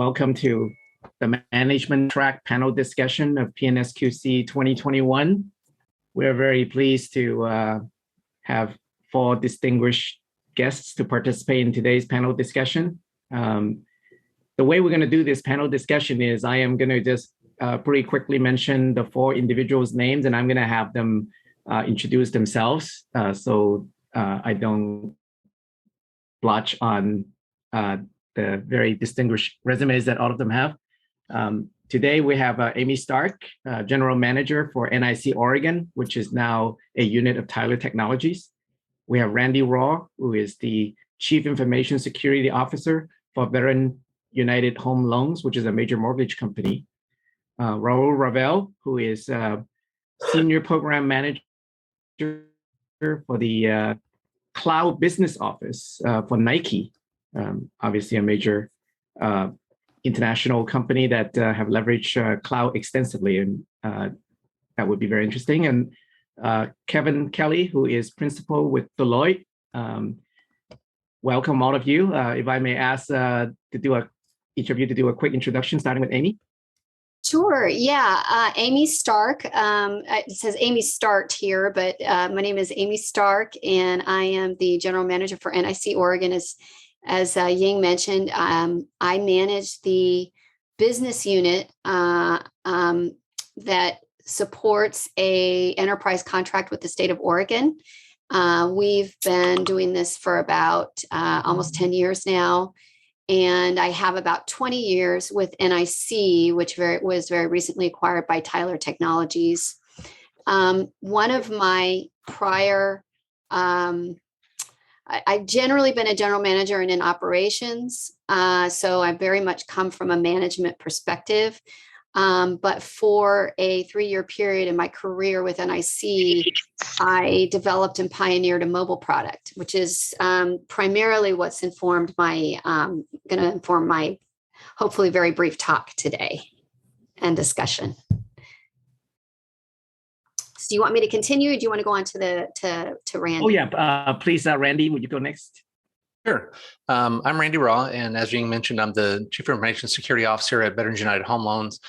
Welcome to the Management Track panel discussion of PNSQC 2021. We're very pleased to have 4 distinguished guests to participate in today's panel discussion. The way we're going to do this panel discussion is I am going to just pretty quickly mention the 4 individuals' names, and I'm going to have them introduce themselves so I don't blotch on the very distinguished resumes that all of them have. Today we have Amy Stark, General Manager for NIC Oregon, which is now a unit of Tyler Technologies. We have Randy Raw, who is the Chief Information Security Officer for Veteran United Home Loans, which is a major mortgage company. Raul Ravel, who is Senior Program Manager for the Cloud Business Office for Nike, obviously a major international company that have leveraged cloud extensively, and that would be very interesting. And Kevin Kelly, who is principal with Deloitte. Welcome all of you. If I may ask each of you to do a quick introduction, starting with Amy. Sure. Yeah. Amy Stark. It says Amy Start here, but my name is Amy Stark, and I am the General Manager for NIC Oregon. As Ying mentioned, I manage the business unit that supports a enterprise contract with the state of Oregon. We've been doing this for about almost 10 years now. And I have about 20 years with NIC, which was very recently acquired by Tyler Technologies. One of my prior, I've generally been a general manager and in operations. So I very much come from a management perspective. But for a 3-year period in my career with NIC, I developed and pioneered a mobile product, which is primarily what's informed going to inform my hopefully very brief talk today and discussion. So do you want me to continue? Or do you want to go on to Randy? Oh yeah, please, Randy, would you go next? Sure. I'm Randy Raw, and as Ying mentioned, I'm the Chief Information Security Officer at Veterans United Home Loans.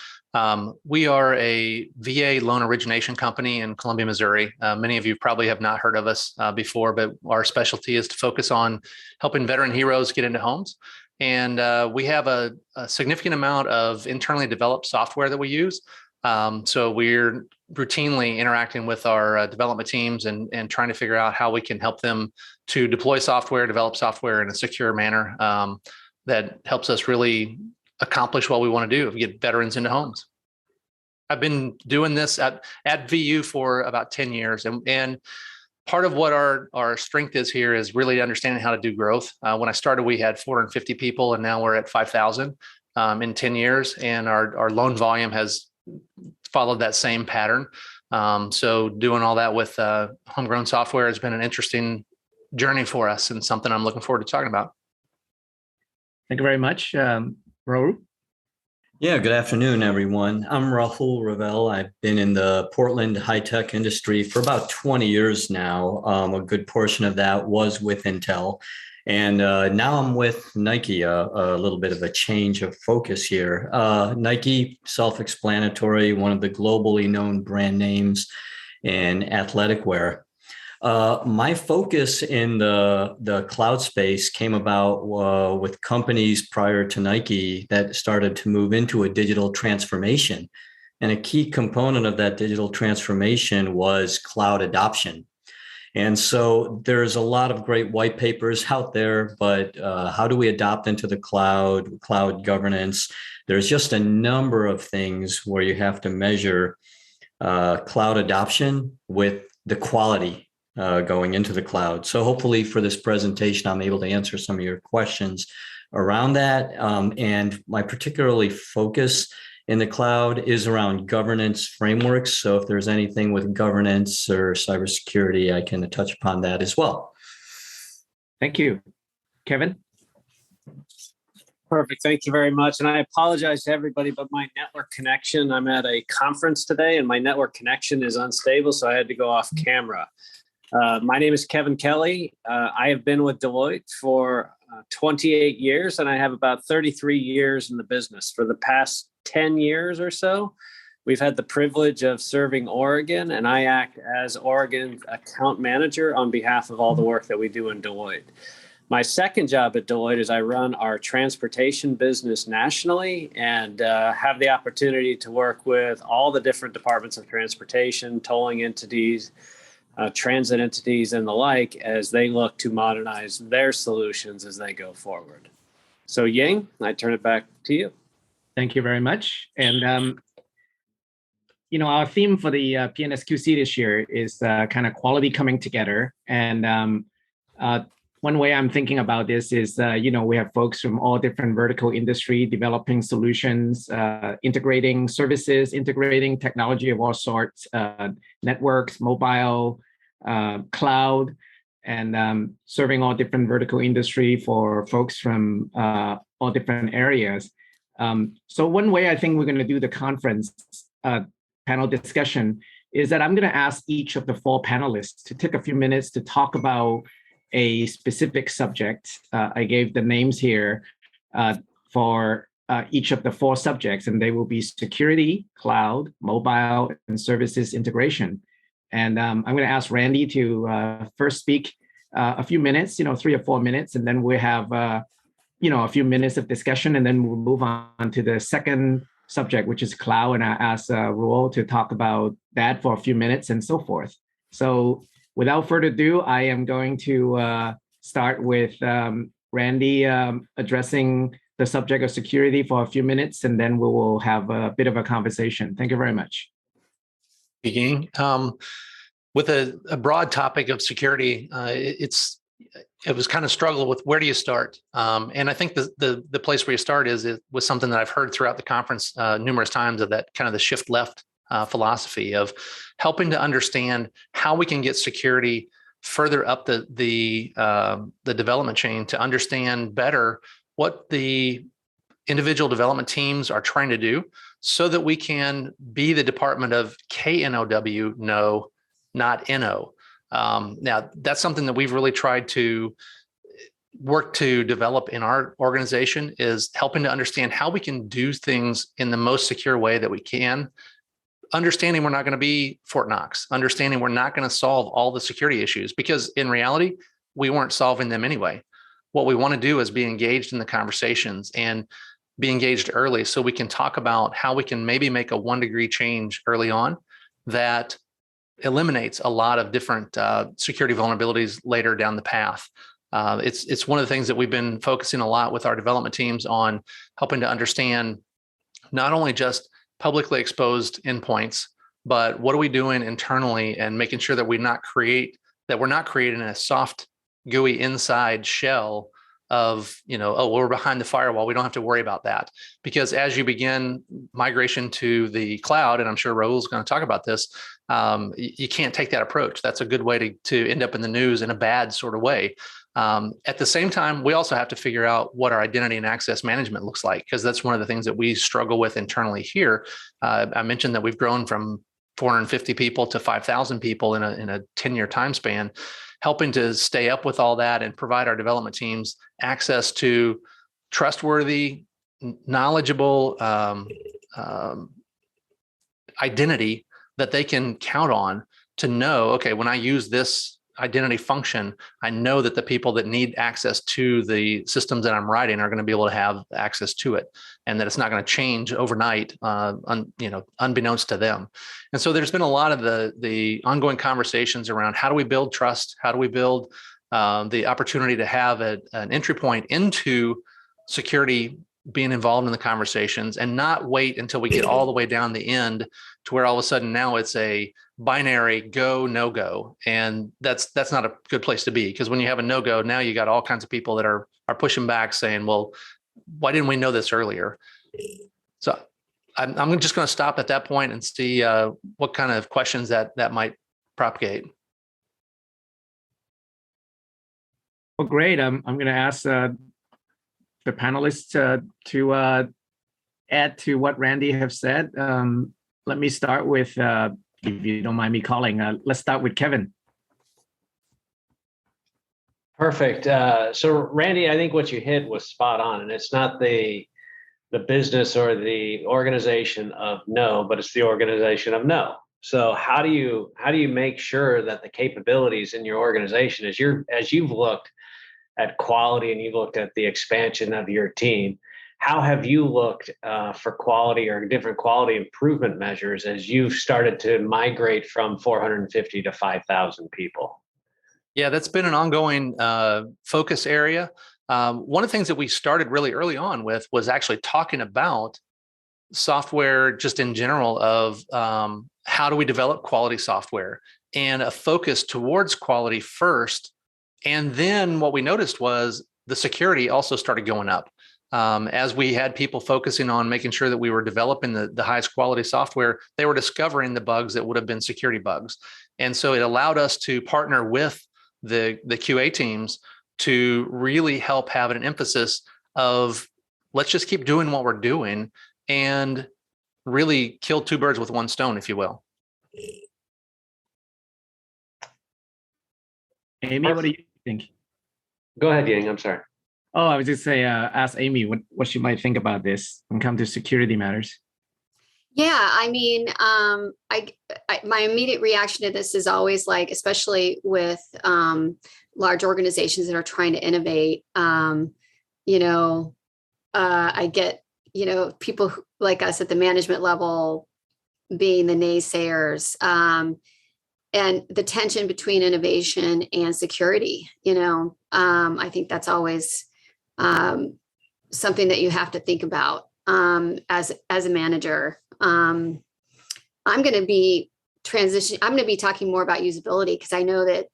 We are a VA loan origination company in Columbia, Missouri. Many of you probably have not heard of us before, but our specialty is to focus on helping veteran heroes get into homes. And we have a significant amount of internally developed software that we use. So we're routinely interacting with our development teams and trying to figure out how we can help them to deploy software, develop software in a secure manner that helps us really accomplish what we want to do, get veterans into homes. I've been doing this at VU for about 10 years. And part of what our strength is here is really understanding how to do growth. When I started, we had 450 people, and now we're at 5,000 in 10 years. And our loan volume has followed that same pattern. So doing all that with homegrown software has been an interesting journey for us and something I'm looking forward to talking about. Thank you very much. Rahul? Yeah, good afternoon, everyone. I'm Rahul Ravel. I've been in the Portland high-tech industry for about 20 years now. A good portion of that was with Intel. And now I'm with Nike, a little bit of a change of focus here. Nike, self-explanatory, one of the globally known brand names in athletic wear. My focus in the cloud space came about with companies prior to Nike that started to move into a digital transformation. And a key component of that digital transformation was cloud adoption. And so there's a lot of great white papers out there, but how do we adopt into the cloud governance? There's just a number of things where you have to measure cloud adoption with the quality going into the cloud. So hopefully for this presentation, I'm able to answer some of your questions around that. And my particularly focus in the cloud is around governance frameworks. So if there's anything with governance or cybersecurity, I can touch upon that as well. Thank you. Kevin? Perfect. Thank you very much. And I apologize to everybody, but my network connection, I'm at a conference today and my network connection is unstable, so I had to go off camera. My name is Kevin Kelly. I have been with Deloitte for 28 years, and I have about 33 years in the business. For the past 10 years or so, we've had the privilege of serving Oregon, and I act as Oregon's account manager on behalf of all the work that we do in Deloitte. My second job at Deloitte is I run our transportation business nationally and have the opportunity to work with all the different departments of transportation, tolling entities, transit entities, and the like as they look to modernize their solutions as they go forward. So Ying, I turn it back to you. Thank you very much. And, our theme for the PNSQC this year is kind of quality coming together. And one way I'm thinking about this is, we have folks from all different vertical industry developing solutions, integrating services, integrating technology of all sorts, networks, mobile, cloud, and serving all different vertical industry for folks from all different areas. So one way I think we're going to do the conference panel discussion is that I'm going to ask each of the 4 panelists to take a few minutes to talk about a specific subject. I gave the names here for each of the 4 subjects, and they will be security, cloud, mobile, and services integration. And I'm going to ask Randy to first speak a few minutes, 3 or 4 minutes, and then we'll have a few minutes of discussion, and then we'll move on to the second subject, which is cloud, and I ask Ruel to talk about that for a few minutes and so forth. So without further ado, I am going to start with Randy addressing the subject of security for a few minutes, and then we will have a bit of a conversation. Thank you very much. Speaking with a broad topic of security, it was kind of struggle with where do you start, and I think the place where you start was something that I've heard throughout the conference numerous times, of that kind of the shift left philosophy of helping to understand how we can get security further up the development chain to understand better what the individual development teams are trying to do, so that we can be the department of KNOW, no, not NO. Now, that's something that we've really tried to work to develop in our organization, is helping to understand how we can do things in the most secure way that we can, understanding we're not going to be Fort Knox, understanding we're not going to solve all the security issues, because in reality, we weren't solving them anyway. What we want to do is be engaged in the conversations and be engaged early, so we can talk about how we can maybe make a 1-degree change early on that eliminates a lot of different security vulnerabilities later down the path. It's one of the things that we've been focusing a lot with our development teams on, helping to understand not only just publicly exposed endpoints, but what are we doing internally, and making sure that we're not creating a soft, gooey inside shell of, we're behind the firewall, we don't have to worry about that. Because as you begin migration to the cloud, and I'm sure Raul's going to talk about this, you can't take that approach. That's a good way to end up in the news in a bad sort of way. At the same time, we also have to figure out what our identity and access management looks like, because that's one of the things that we struggle with internally here. I mentioned that we've grown from 450 people to 5,000 people in a 10-year time span, helping to stay up with all that and provide our development teams access to trustworthy, knowledgeable identity that they can count on, to know, okay, when I use this identity function, I know that the people that need access to the systems that I'm writing are going to be able to have access to it, and that it's not going to change overnight, unbeknownst to them. And so there's been a lot of the ongoing conversations around how do we build trust, how do we build the opportunity to have an entry point into security, being involved in the conversations, and not wait until we get all the way down the end to where all of a sudden now it's a binary go, no go. And that's not a good place to be, because when you have a no go, now you got all kinds of people that are pushing back saying, well, why didn't we know this earlier? So I'm just going to stop at that point and see what kind of questions that might propagate. Well, great. I'm going to ask the panelists to add to what Randy have said. Let me start with, if you don't mind me calling, let's start with Kevin. Perfect. So Randy, I think what you hit was spot on, and it's not the business or the organization of no, but it's the organization of no. So how do you make sure that the capabilities in your organization, as you've looked at quality and you've looked at the expansion of your team, how have you looked for quality or different quality improvement measures as you've started to migrate from 450 to 5,000 people? Yeah, that's been an ongoing focus area. One of the things that we started really early on with was actually talking about software just in general of how do we develop quality software, and a focus towards quality first. And then what we noticed was the security also started going up. As we had people focusing on making sure that we were developing the highest quality software, they were discovering the bugs that would have been security bugs. And so it allowed us to partner with the QA teams to really help have an emphasis of let's just keep doing what we're doing and really kill two birds with one stone, if you will. Amy, what do you think? Go ahead, Ying. I'm sorry. Oh, I was just say, ask Amy what she might think about this when it comes to security matters. Yeah, I mean, my immediate reaction to this is always like, especially with large organizations that are trying to innovate. I get, people like us at the management level being the naysayers, and the tension between innovation and security. I think that's always something that you have to think about as a manager. I'm going to be talking more about usability because I know that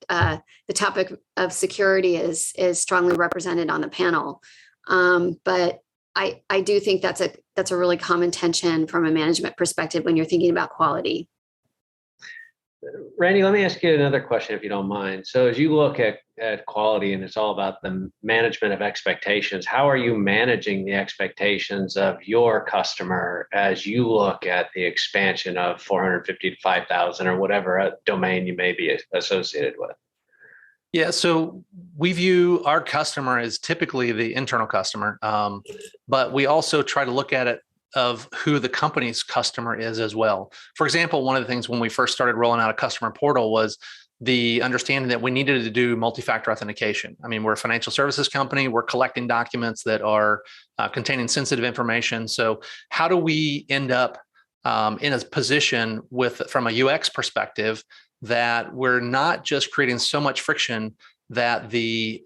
the topic of security is strongly represented on the panel. But I do think that's a really common tension from a management perspective when you're thinking about quality. Randy, let me ask you another question, if you don't mind. So as you look at quality, and it's all about the management of expectations, how are you managing the expectations of your customer as you look at the expansion of 450 to 5,000 or whatever domain you may be associated with? Yeah, so we view our customer as typically the internal customer, but we also try to look at it of who the company's customer is as well. For example, one of the things when we first started rolling out a customer portal was the understanding that we needed to do multi-factor authentication. I mean, we're a financial services company. We're collecting documents that are containing sensitive information. So how do we end up in a position from a UX perspective that we're not just creating so much friction that the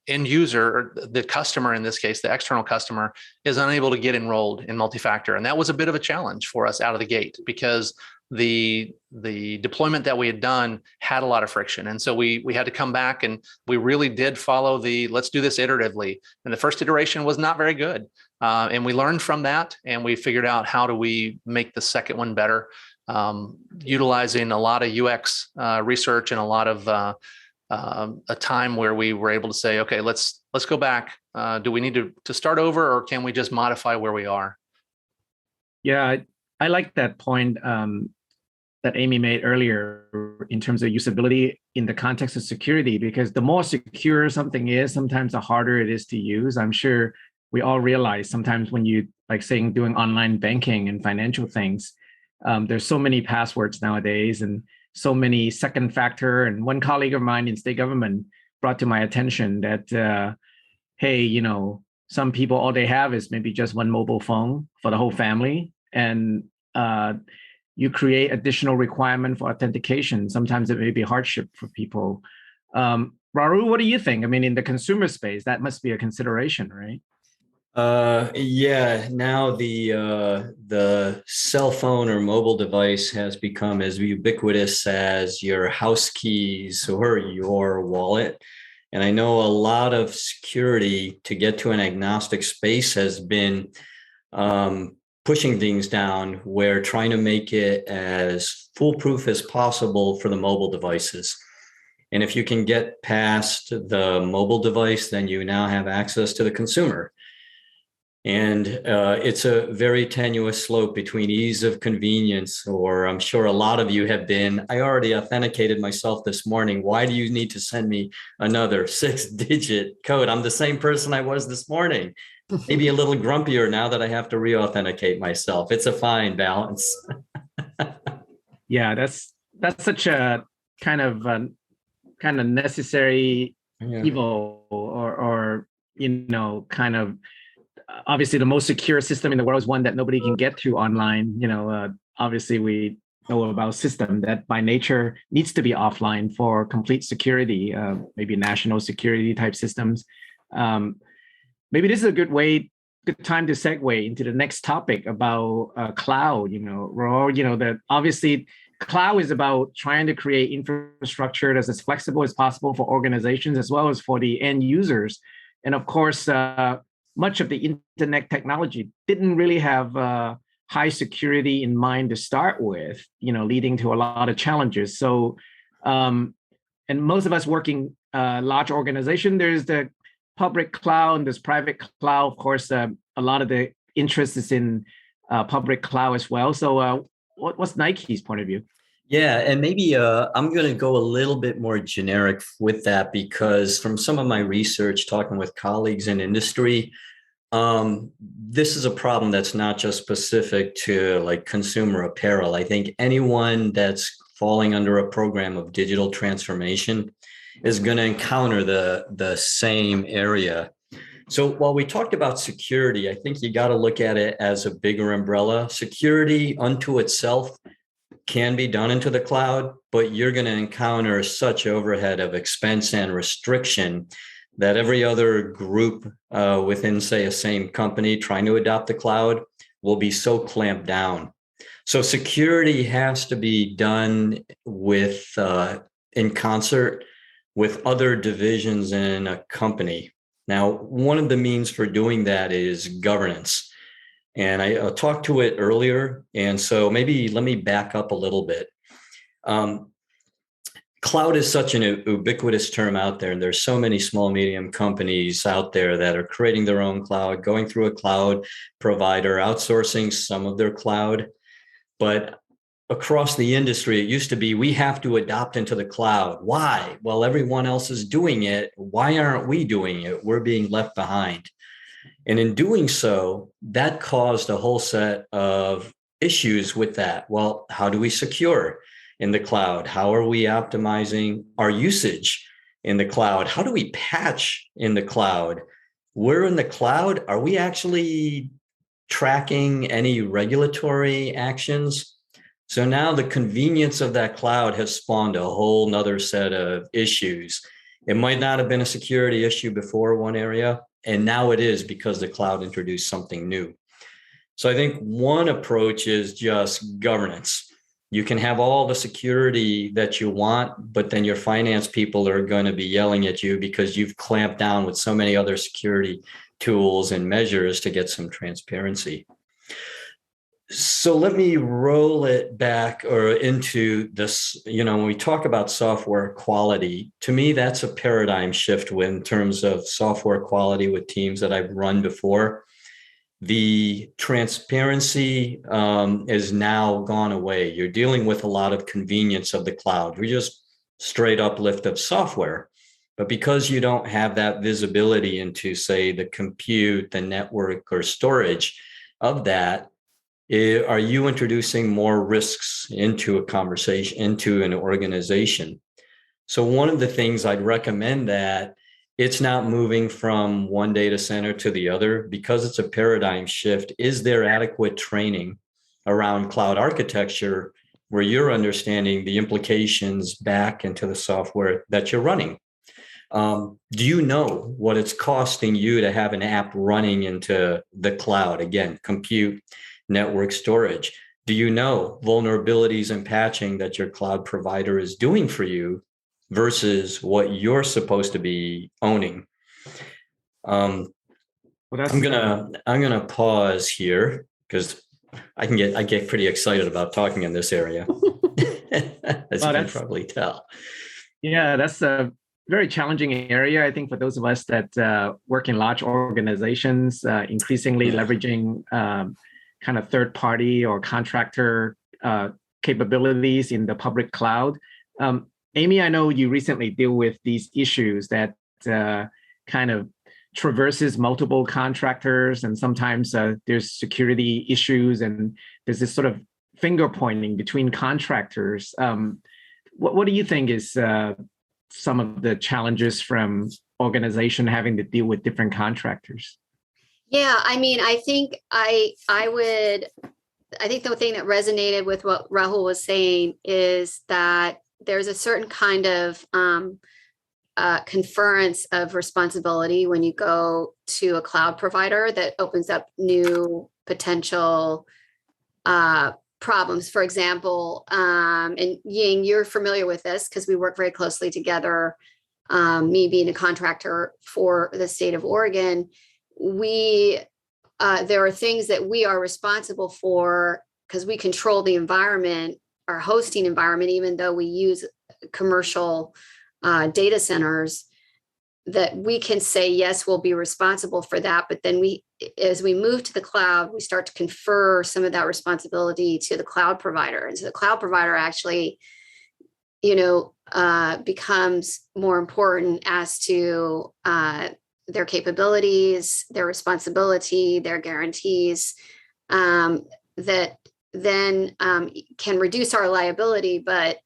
end user, or the customer in this case, the external customer, is unable to get enrolled in multi-factor. And that was a bit of a challenge for us out of the gate because the deployment that we had done had a lot of friction. And so we had to come back, and we really did follow let's do this iteratively. And the first iteration was not very good. And we learned from that, and we figured out how do we make the second one better, utilizing a lot of UX research and a lot of a time where we were able to say, okay, let's go back. Do we need to start over, or can we just modify where we are? Yeah, I like that point that Amy made earlier in terms of usability in the context of security, because the more secure something is, sometimes the harder it is to use. I'm sure we all realize sometimes when you doing online banking and financial things, there's so many passwords nowadays and so many second factor. And one colleague of mine in state government brought to my attention that, hey, some people, all they have is maybe just one mobile phone for the whole family. And you create additional requirement for authentication. Sometimes it may be hardship for people. Rahul, what do you think? I mean, in the consumer space, that must be a consideration, right? Yeah, now the cell phone or mobile device has become as ubiquitous as your house keys or your wallet. And I know a lot of security to get to an agnostic space has been pushing things down, where trying to make it as foolproof as possible for the mobile devices. And if you can get past the mobile device, then you now have access to the consumer. And it's a very tenuous slope between ease of convenience, or I'm sure a lot of you have been, I already authenticated myself this morning. Why do you need to send me another 6-digit code? I'm the same person I was this morning, maybe a little grumpier now that I have to re-authenticate myself. It's a fine balance. Yeah, that's such a kind of necessary evil, or kind of, obviously the most secure system in the world is one that nobody can get to online. Obviously we know about system that by nature needs to be offline for complete security, maybe national security type systems. Maybe this is a good time to segue into the next topic about cloud. That obviously cloud is about trying to create infrastructure that's as flexible as possible for organizations as well as for the end users. And of course, much of the internet technology didn't really have high security in mind to start with, leading to a lot of challenges. So, and most of us working large organization, there's the public cloud and there's private cloud. Of course, a lot of the interest is in public cloud as well. So what's Nike's point of view? Yeah, and maybe I'm going to go a little bit more generic with that, because from some of my research, talking with colleagues in industry, this is a problem that's not just specific to like consumer apparel. I think anyone that's falling under a program of digital transformation is going to encounter the same area. So while we talked about security, I think you got to look at it as a bigger umbrella. Security unto itself can be done into the cloud, but you're going to encounter such overhead of expense and restriction that every other group within, say, a same company trying to adopt the cloud will be so clamped down. So security has to be done with in concert with other divisions in a company. Now, one of the means for doing that is governance. And I talked to it earlier. And so maybe let me back up a little bit. Cloud is such an ubiquitous term out there, and there's so many small, medium companies out there that are creating their own cloud, going through a cloud provider, outsourcing some of their cloud. But across the industry, it used to be, we have to adopt into the cloud. Why? Well, everyone else is doing it. Why aren't we doing it? We're being left behind. And in doing so, that caused a whole set of issues with that. Well, how do we secure in the cloud? How are we optimizing our usage in the cloud? How do we patch in the cloud? We're in the cloud. Are we actually tracking any regulatory actions? So now the convenience of that cloud has spawned a whole nother set of issues. It might not have been a security issue before one area, and now it is because the cloud introduced something new. So I think one approach is just governance. You can have all the security that you want, but then your finance people are going to be yelling at you because you've clamped down with so many other security tools and measures to get some transparency. So let me roll it back or into this, when we talk about software quality, to me, that's a paradigm shift in terms of software quality with teams that I've run before. The transparency is now gone away. You're dealing with a lot of convenience of the cloud. We just straight uplift of software. But because you don't have that visibility into, say, the compute, the network, or storage of that, are you introducing more risks into a conversation, into an organization? So one of the things I'd recommend that it's not moving from one data center to the other because it's a paradigm shift. Is there adequate training around cloud architecture where you're understanding the implications back into the software that you're running? Do you know what it's costing you to have an app running into the cloud? Again, compute, network, storage. Do you know vulnerabilities and patching that your cloud provider is doing for you versus what you're supposed to be owning? I'm gonna pause here because I get pretty excited about talking in this area. As you can probably tell. Yeah, that's very challenging area, I think, for those of us that work in large organizations, increasingly leveraging kind of third-party or contractor capabilities in the public cloud. Amy, I know you recently deal with these issues that kind of traverses multiple contractors, and sometimes there's security issues, and there's this sort of finger pointing between contractors. What do you think is some of the challenges from organization having to deal with different contractors? Yeah, I mean, I think I think the thing that resonated with what Rahul was saying is that there's a certain kind of conference of responsibility when you go to a cloud provider that opens up new potential problems. For example, and Ying, you're familiar with this because we work very closely together. Me being a contractor for the state of Oregon, there are things that we are responsible for because we control the environment, our hosting environment, even though we use commercial data centers, that we can say, yes, we'll be responsible for that. But then as we move to the cloud, we start to confer some of that responsibility to the cloud provider. And so the cloud provider actually, becomes more important as to their capabilities, their responsibility, their guarantees, that then can reduce our liability, but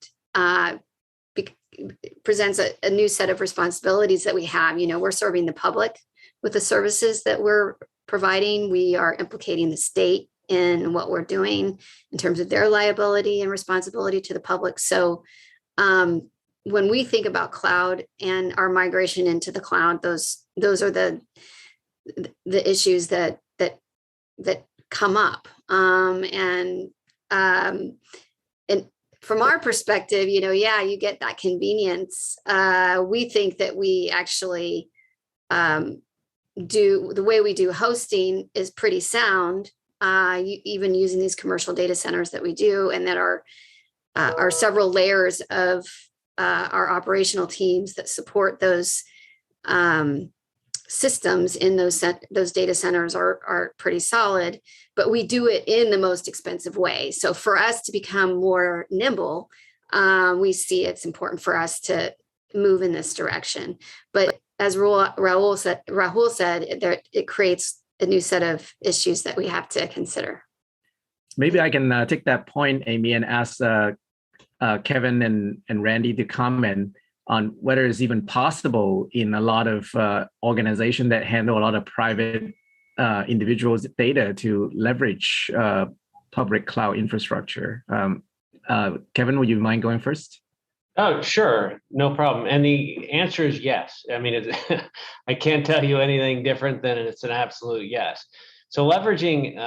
presents a new set of responsibilities that we have. We're serving the public with the services that we're providing. We are implicating the state in what we're doing in terms of their liability and responsibility to the public. So when we think about cloud and our migration into the cloud, those are the issues that come up. And from our perspective, you get that convenience. We think that we actually the way we do hosting is pretty sound, even using these commercial data centers that we do, and that are several layers of our operational teams that support those systems in those data centers are pretty solid, but we do it in the most expensive way. So for us to become more nimble, we see it's important for us to move in this direction. But as Rahul said, it creates a new set of issues that we have to consider. Maybe I can take that point, Amy, and ask Kevin and Randy to comment on whether it's even possible in a lot of organizations that handle a lot of private individuals' data to leverage public cloud infrastructure. Kevin, would you mind going first? Oh, sure. No problem. And the answer is yes. I mean, I can't tell you anything different than it's an absolute yes. So leveraging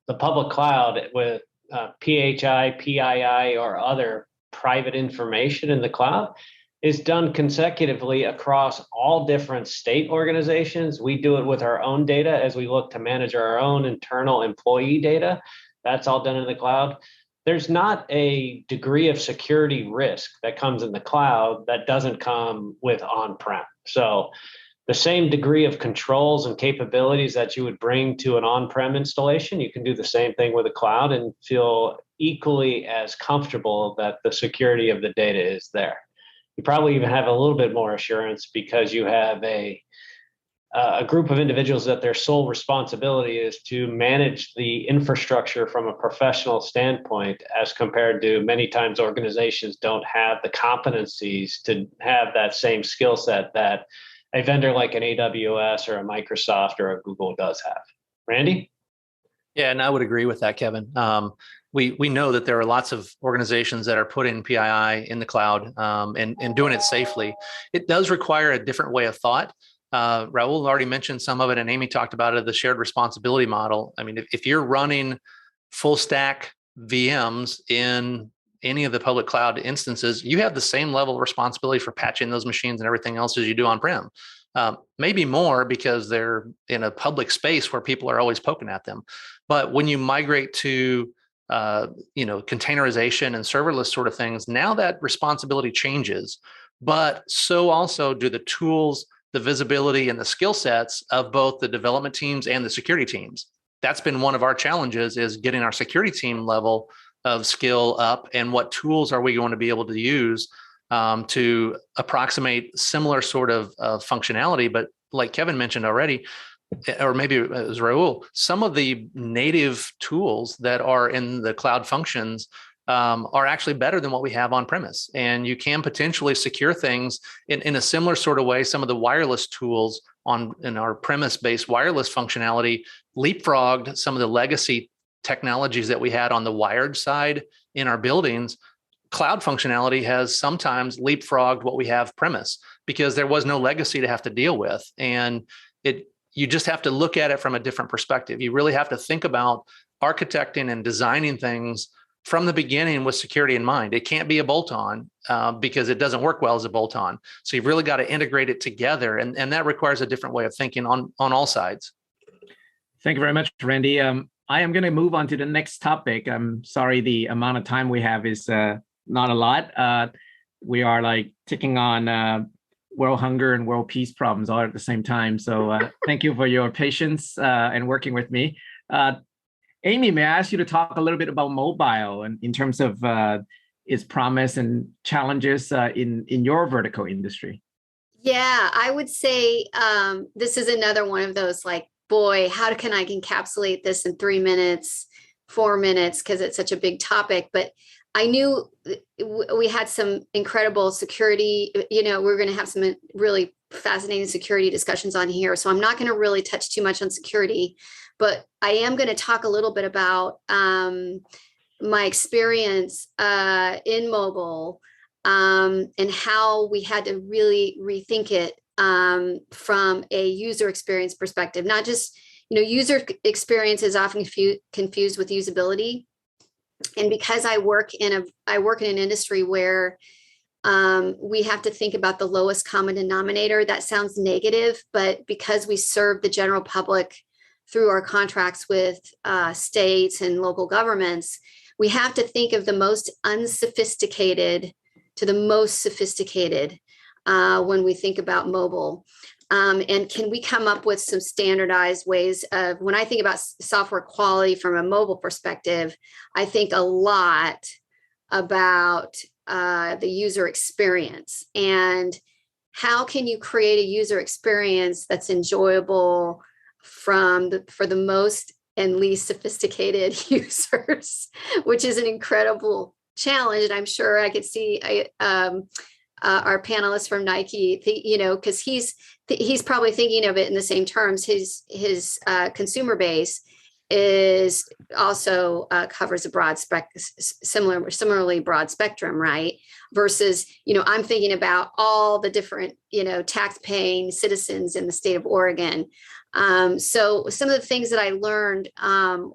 the public cloud with PHI, PII, or other private information in the cloud is done consecutively across all different state organizations. We do it with our own data as we look to manage our own internal employee data. That's all done in the cloud. There's not a degree of security risk that comes in the cloud that doesn't come with on-prem. So the same degree of controls and capabilities that you would bring to an on-prem installation, you can do the same thing with a cloud and feel equally as comfortable that the security of the data is there. You probably even have a little bit more assurance because you have a group of individuals that their sole responsibility is to manage the infrastructure from a professional standpoint, as compared to many times organizations don't have the competencies to have that same skill set that a vendor like an AWS or a Microsoft or a Google does have. Randy? Yeah, and I would agree with that, Kevin. We know that there are lots of organizations that are putting PII in the cloud and doing it safely. It does require a different way of thought. Rahul already mentioned some of it, and Amy talked about it, the shared responsibility model. I mean, if you're running full stack VMs in any of the public cloud instances, you have the same level of responsibility for patching those machines and everything else as you do on-prem. Maybe more because they're in a public space where people are always poking at them. But when you migrate to containerization and serverless sort of things, now that responsibility changes but so also do the tools, the visibility, and the skill sets of both the development teams and the security teams. That's been one of our challenges, is getting our security team level of skill up, and what tools are we going to be able to use to approximate similar sort of functionality. But like Kevin mentioned already, or maybe it was Raul, some of the native tools that are in the cloud functions are actually better than what we have on premise. And you can potentially secure things in a similar sort of way. Some of the wireless tools in our premise-based wireless functionality leapfrogged some of the legacy technologies that we had on the wired side in our buildings. Cloud functionality has sometimes leapfrogged what we have premise, because there was no legacy to have to deal with. And you just have to look at it from a different perspective. You really have to think about architecting and designing things from the beginning with security in mind. It can't be a bolt-on because it doesn't work well as a bolt-on. So you've really got to integrate it together. And that requires a different way of thinking on all sides. Thank you very much, Randy. I am going to move on to the next topic. I'm sorry, the amount of time we have is not a lot. We are like ticking on world hunger and world peace problems all at the same time. So thank you for your patience and working with me. Amy, may I ask you to talk a little bit about mobile and in terms of its promise and challenges in your vertical industry? Yeah, I would say this is another one of those, like, boy, how can I encapsulate this in 3 minutes, 4 minutes, because it's such a big topic. But I knew we had some incredible security, we're going to have some really fascinating security discussions on here. So I'm not going to really touch too much on security, but I am going to talk a little bit about my experience in mobile and how we had to really rethink it from a user experience perspective. Not just, user experience is often confused with usability. And because I work in an industry where we have to think about the lowest common denominator, that sounds negative, but because we serve the general public through our contracts with states and local governments, we have to think of the most unsophisticated to the most sophisticated when we think about mobile. And can we come up with some standardized ways of, when I think about software quality from a mobile perspective, I think a lot about the user experience and how can you create a user experience that's enjoyable for the most and least sophisticated users, which is an incredible challenge. And I'm sure I could see our panelist from Nike, because he's probably thinking of it in the same terms. His consumer base is also covers a broad similarly broad spectrum, right? Versus, I'm thinking about all the different, tax-paying citizens in the state of Oregon. So some of the things that I learned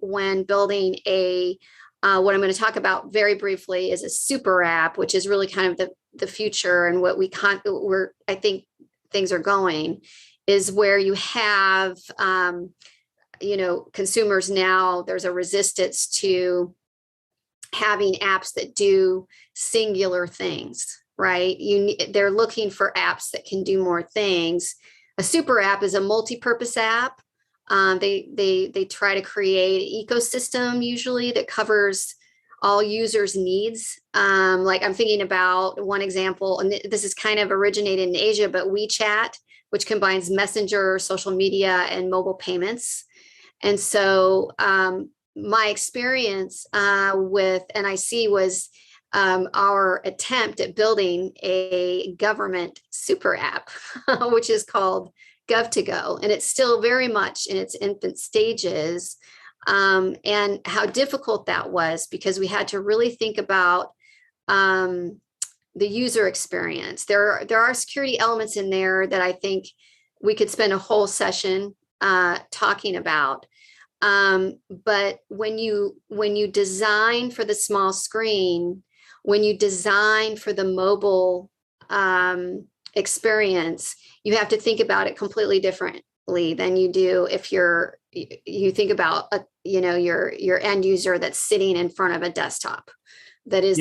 when building what I'm going to talk about very briefly is a super app, which is really kind of the future and what I think things are going, is where you have, consumers now, there's a resistance to having apps that do singular things, right? They're looking for apps that can do more things. A super app is a multi-purpose app. They try to create an ecosystem usually that covers all users' needs. Like I'm thinking about one example, and this is kind of originated in Asia, but WeChat, which combines messenger, social media, and mobile payments. And so my experience with NIC was our attempt at building a government super app, which is called Gov2Go, and it's still very much in its infant stages. And how difficult that was, because we had to really think about the user experience. There are security elements in there that I think we could spend a whole session talking about. But when you design for the small screen, when you design for the mobile experience, you have to think about it completely differently than you do if you think about your end user that's sitting in front of a desktop that is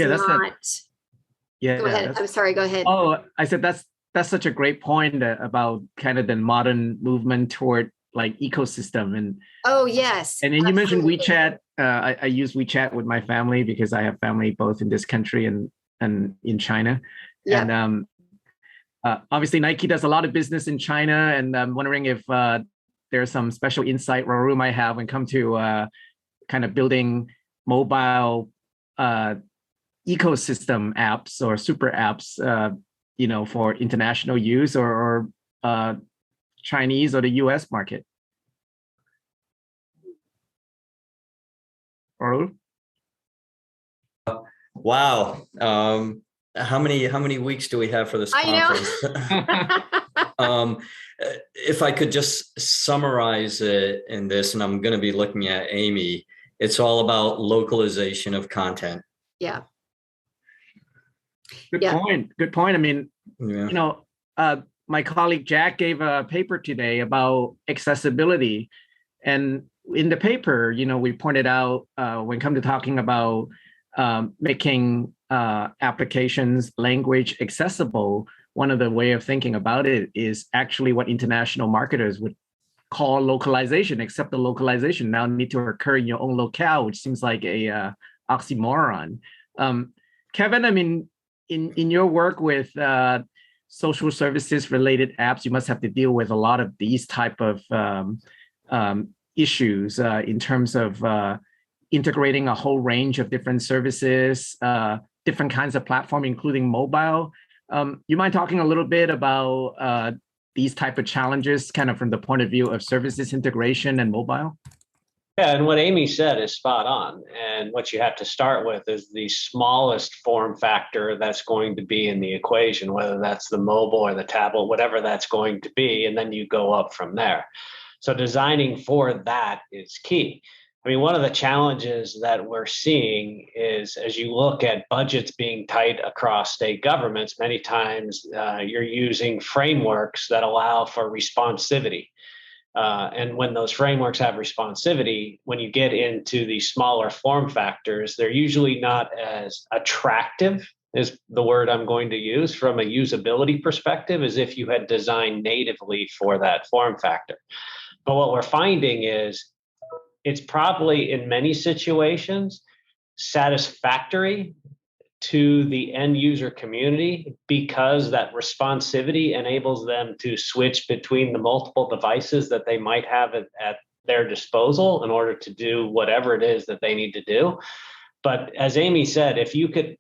Yeah. Go ahead. I'm sorry. Go ahead. Oh, I said that's such a great point about kind of the modern movement toward like ecosystem Oh, yes. and then you mentioned absolutely. WeChat. I use WeChat with my family because I have family both in this country and in China. Yep. And obviously Nike does a lot of business in China, and I'm wondering if there's some special insight Rahul might have when it comes to kind of building mobile ecosystem apps or super apps, for international use or Chinese or the US market. Rahul? Wow. How many weeks do we have for this I conference? If I could just summarize it in this, and I'm going to be looking at Amy, it's all about localization of content. Yeah. Good Yeah. point. Good point. I mean, Yeah. my colleague Jack gave a paper today about accessibility. And in the paper, we pointed out when it comes to talking about making applications language accessible, one of the way of thinking about it is actually what international marketers would call localization, except the localization now need to occur in your own locale, which seems like a oxymoron. Kevin, I mean, in your work with social services related apps, you must have to deal with a lot of these type of issues in terms of integrating a whole range of different services, different kinds of platform, including mobile. You mind talking a little bit about these type of challenges, kind of from the point of view of services integration and mobile? Yeah, and what Amy said is spot on. And what you have to start with is the smallest form factor that's going to be in the equation, whether that's the mobile or the tablet, whatever that's going to be, and then you go up from there. So designing for that is key. I mean, one of the challenges that we're seeing is as you look at budgets being tight across state governments, many times you're using frameworks that allow for responsivity. And when those frameworks have responsivity, when you get into the smaller form factors, they're usually not as attractive, is the word I'm going to use from a usability perspective, as if you had designed natively for that form factor. But what we're finding is it's probably in many situations satisfactory to the end user community because that responsivity enables them to switch between the multiple devices that they might have at their disposal in order to do whatever it is that they need to do. But as Amy said, if you could,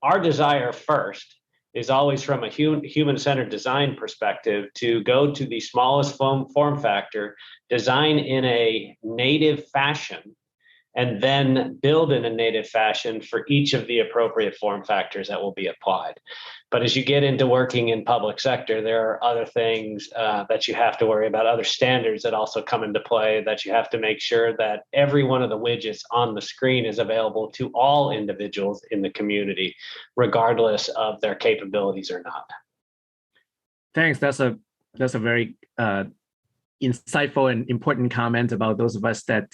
our desire first is always from a human-centered design perspective to go to the smallest form factor, design in a native fashion, and then build in a native fashion for each of the appropriate form factors that will be applied. But as you get into working in public sector, there are other things that you have to worry about, other standards that also come into play, that you have to make sure that every one of the widgets on the screen is available to all individuals in the community, regardless of their capabilities or not. Thanks. That's a very insightful and important comment about those of us that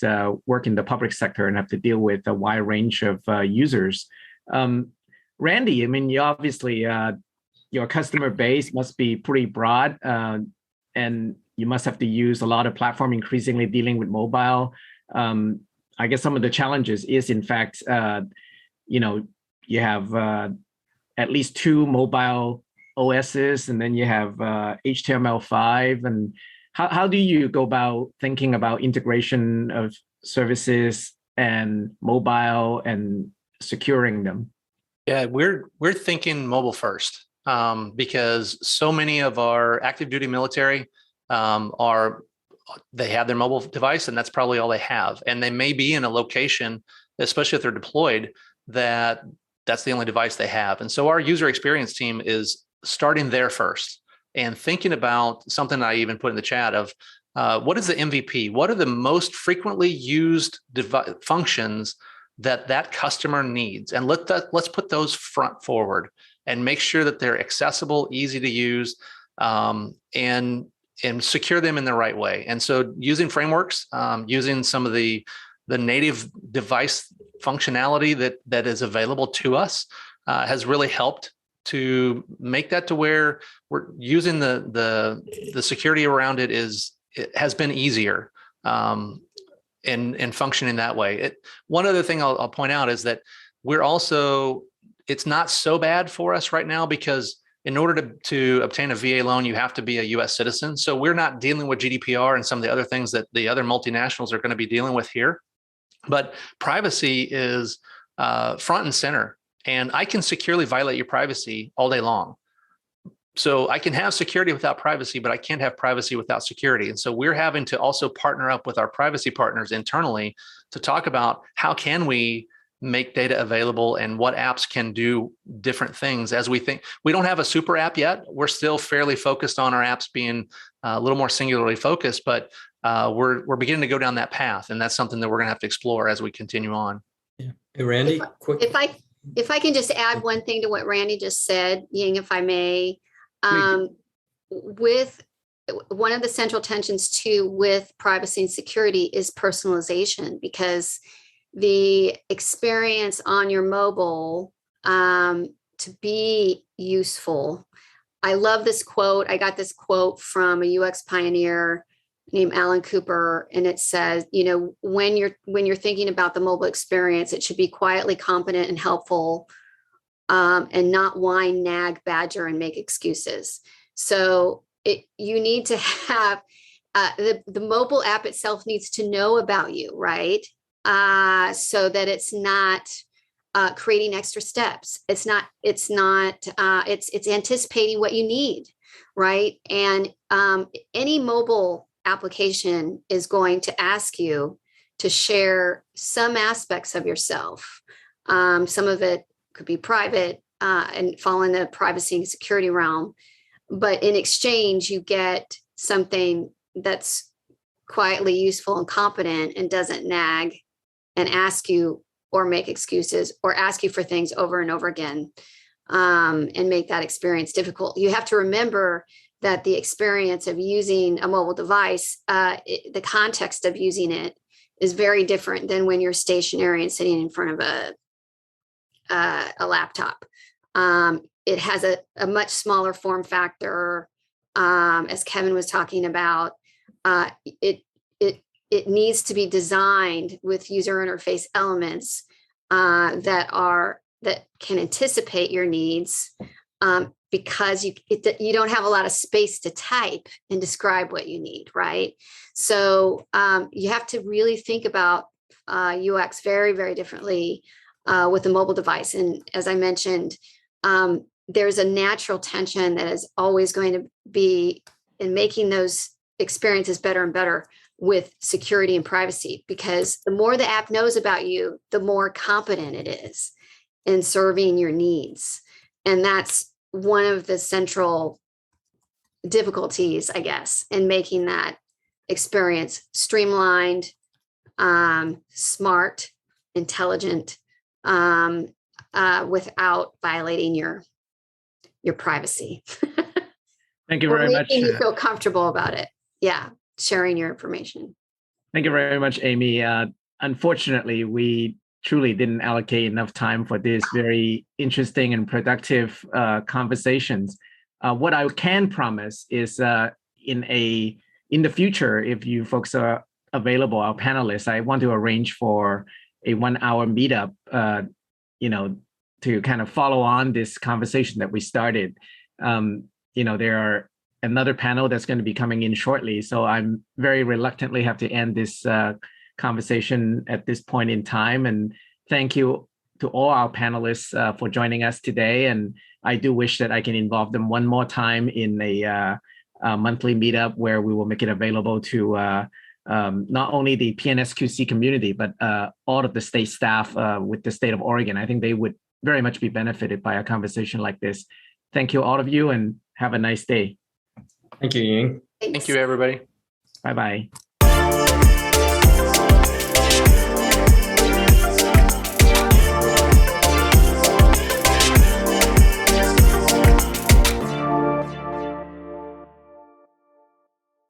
work in the public sector and have to deal with a wide range of users. Randy, I mean, you obviously, your customer base must be pretty broad, and you must have to use a lot of platform increasingly dealing with mobile. I guess some of the challenges is, in fact, you have at least 2 mobile OSs, and then you have HTML5. And how do you go about thinking about integration of services and mobile and securing them? Yeah, we're thinking mobile first because so many of our active duty military they have their mobile device, and that's probably all they have. And they may be in a location, especially if they're deployed, that's the only device they have. And so our user experience team is starting there first and thinking about something I even put in the chat of what is the MVP? What are the most frequently used functions that customer needs? And let's put those front forward and make sure that they're accessible, easy to use, and secure them in the right way. And so using frameworks, using some of the native device functionality that is available to us has really helped to make that to where we're using the security around it has been easier and functioning that way. One other thing I'll point out is that it's not so bad for us right now, because in order to obtain a VA loan, you have to be a US citizen. So we're not dealing with GDPR and some of the other things that the other multinationals are going to be dealing with here. But privacy is front and center, and I can securely violate your privacy all day long. So I can have security without privacy, but I can't have privacy without security. And so we're having to also partner up with our privacy partners internally to talk about how can we make data available and what apps can do different things. As we think, we don't have a super app yet. We're still fairly focused on our apps being a little more singularly focused, but we're beginning to go down that path. And that's something that we're going to have to explore as we continue on. Yeah. Hey, Randy, quick. If I can just add one thing to what Randy just said, Ying, if I may, with one of the central tensions too with privacy and security is personalization, because the experience on your mobile to be useful. I love this quote. I got this quote from a UX pioneer named Alan Cooper, and it says, when you're thinking about the mobile experience, it should be quietly competent and helpful, and not whine, nag, badger, and make excuses. So you need to have the mobile app itself needs to know about you, right? So that it's not creating extra steps. It's anticipating what you need, right? And any mobile application is going to ask you to share some aspects of yourself. Some of it could be private and fall in the privacy and security realm. But in exchange, you get something that's quietly useful and competent and doesn't nag and ask you or make excuses or ask you for things over and over again, and make that experience difficult. You have to remember that the experience of using a mobile device, the context of using it is very different than when you're stationary and sitting in front of a laptop. It has a much smaller form factor, as Kevin was talking about. It needs to be designed with user interface elements that can anticipate your needs, because you don't have a lot of space to type and describe what you need, right? So you have to really think about UX very, very differently with a mobile device. And as I mentioned, there's a natural tension that is always going to be in making those experiences better and better with security and privacy, because the more the app knows about you, the more competent it is in serving your needs. And that's one of the central difficulties, I guess, in making that experience streamlined, smart, intelligent, without violating your privacy. Thank you very much. Making you feel comfortable about it. Yeah, sharing your information. Thank you very much, Amy. Unfortunately, we truly didn't allocate enough time for this very interesting and productive conversations. What I can promise is in the future, if you folks are available, our panelists, I want to arrange for a 1-hour meetup, to kind of follow on this conversation that we started. There are another panel that's going to be coming in shortly. So I'm very reluctantly have to end this conversation at this point in time. And thank you to all our panelists for joining us today. And I do wish that I can involve them one more time in a monthly meetup where we will make it available to not only the PNSQC community, but all of the state staff with the state of Oregon. I think they would very much be benefited by a conversation like this. Thank you, all of you, and have a nice day. Thank you, Ying. Thanks. Thank you, everybody. Bye-bye.